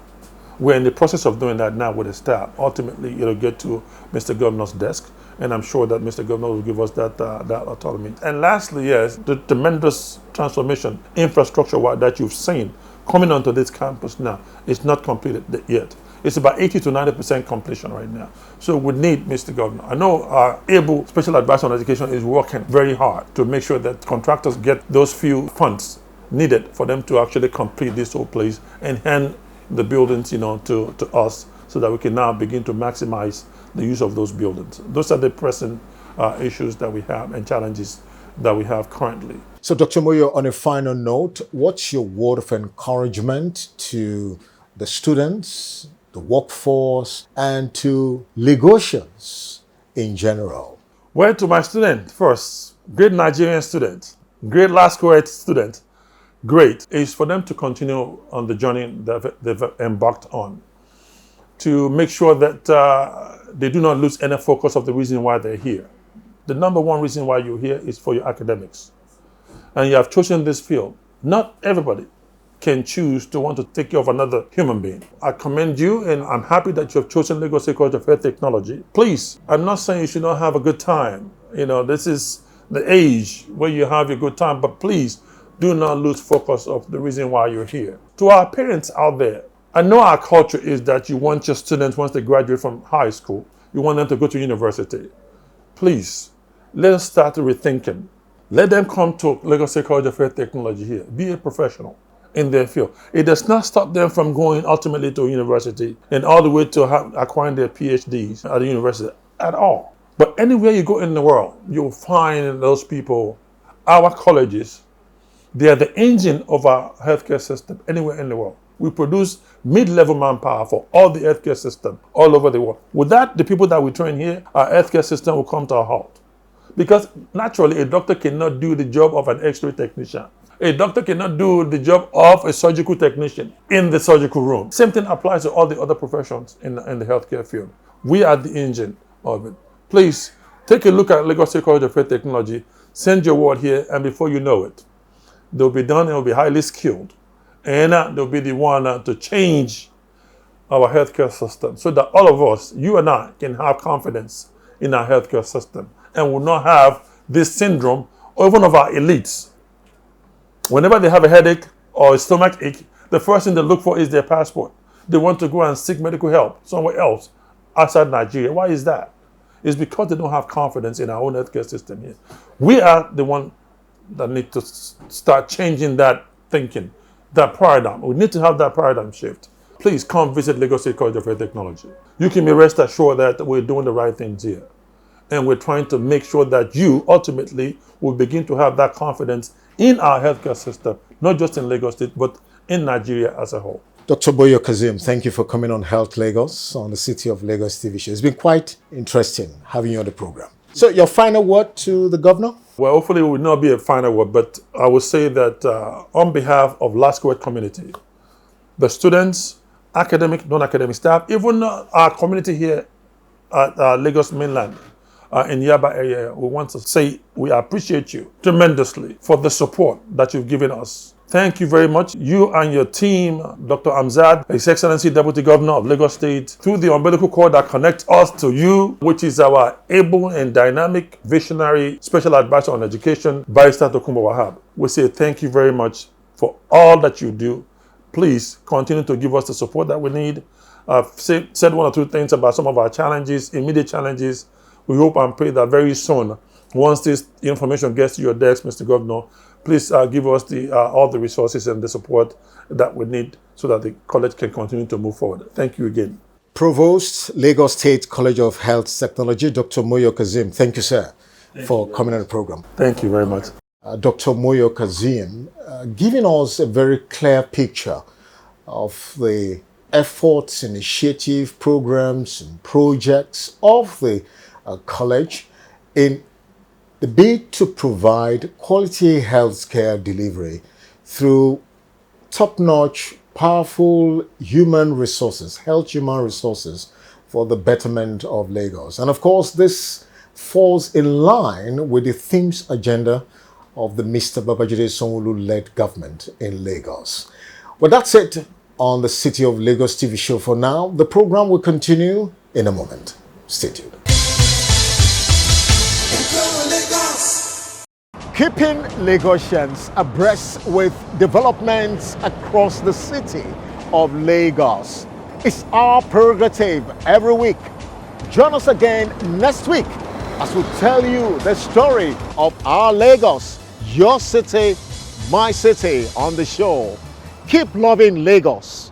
We're in the process of doing that now with the staff. Ultimately, it'll get to Mr. Governor's desk, and I'm sure that Mr. Governor will give us that autonomy. And lastly, yes, the tremendous transformation infrastructure that you've seen coming onto this campus now is not completed yet. It's about 80 to 90% completion right now. So we need Mr. Governor. I know our able special advisor on education is working very hard to make sure that contractors get those few funds needed for them to actually complete this whole place and hand the buildings, to us, so that we can now begin to maximize the use of those buildings. Those are the present issues that we have and challenges that we have currently. So, Dr. Moyo, on a final note, what's your word of encouragement to the students, the workforce, and to Lagosians in general? Well, to my students first, great Nigerian students, great last grade students, great is for them to continue on the journey that they've embarked on, to make sure that they do not lose any focus of the reason why they're here. The number one reason why you're here is for your academics. And you have chosen this field. Not everybody can choose to want to take care of another human being. I commend you, and I'm happy that you have chosen Lagos State College of Health Technology. Please, I'm not saying you should not have a good time. This is the age where you have your good time, but please do not lose focus of the reason why you're here. To our parents out there, I know our culture is that you want your students, once they graduate from high school, you want them to go to university. Please, let us start rethinking. Let them come to Lagos State College of Health Technology here. Be a professional in their field. It does not stop them from going ultimately to university and all the way to acquiring their PhDs at the university at all. But anywhere you go in the world, you'll find those people, our colleges, they are the engine of our healthcare system anywhere in the world. We produce mid-level manpower for all the healthcare system all over the world. Without the people that we train here, our healthcare system will come to a halt. Because naturally, a doctor cannot do the job of an X-ray technician. A doctor cannot do the job of a surgical technician in the surgical room. Same thing applies to all the other professions in the healthcare field. We are the engine of it. Please, take a look at Lagos State College of Health Technology, send your word here, and before you know it, they'll be done and will be highly skilled. And they'll be the one to change our healthcare system so that all of us, you and I, can have confidence in our healthcare system and will not have this syndrome, or even of our elites. Whenever they have a headache or a stomach ache, the first thing they look for is their passport. They want to go and seek medical help somewhere else outside Nigeria. Why is that? It's because they don't have confidence in our own healthcare system here. We are the one that need to start changing that thinking, that paradigm. We need to have that paradigm shift. Please come visit Lagos State College of Health Technology. You can be rest assured that we're doing the right things here. And we're trying to make sure that you ultimately will begin to have that confidence in our healthcare system, not just in Lagos State, but in Nigeria as a whole. Dr. Moyo Kazeem, thank you for coming on Health Lagos on the City of Lagos TV show. It's been quite interesting having you on the program. So your final word to the governor? Well, hopefully it will not be a final word, but I will say that on behalf of Last Word community, the students, academic, non-academic staff, even our community here at Lagos mainland, in Yaba area, we want to say we appreciate you tremendously for the support that you've given us. Thank you very much. You and your team, Dr. Amzad, His Excellency Deputy Governor of Lagos State, through the umbilical cord that connects us to you, which is our able and dynamic visionary special advisor on education, Barrister Tokunbo Wahab. We say thank you very much for all that you do. Please continue to give us the support that we need. I've said one or two things about some of our challenges, immediate challenges. We hope and pray that very soon, once this information gets to your desk, Mr. Governor, please give us all the resources and the support that we need so that the college can continue to move forward. Thank you again. Provost, Lagos State College of Health Technology, Dr. Moyo Kazeem. Thank you, sir, for coming on the program. Thank you very much. Dr. Moyo Kazeem, giving us a very clear picture of the efforts, initiative, programs, and projects of the college in the bid to provide quality healthcare delivery through top-notch, powerful human resources, health human resources for the betterment of Lagos. And of course, this falls in line with the themes agenda of the Mr. Babajide Sanwo-Olu-led government in Lagos. Well, that's it on the City of Lagos TV show for now. The program will continue in a moment. Stay tuned. Keeping Lagosians abreast with developments across the city of Lagos is our prerogative every week. Join us again next week as we tell you the story of our Lagos, your city, my city on the show. Keep loving Lagos.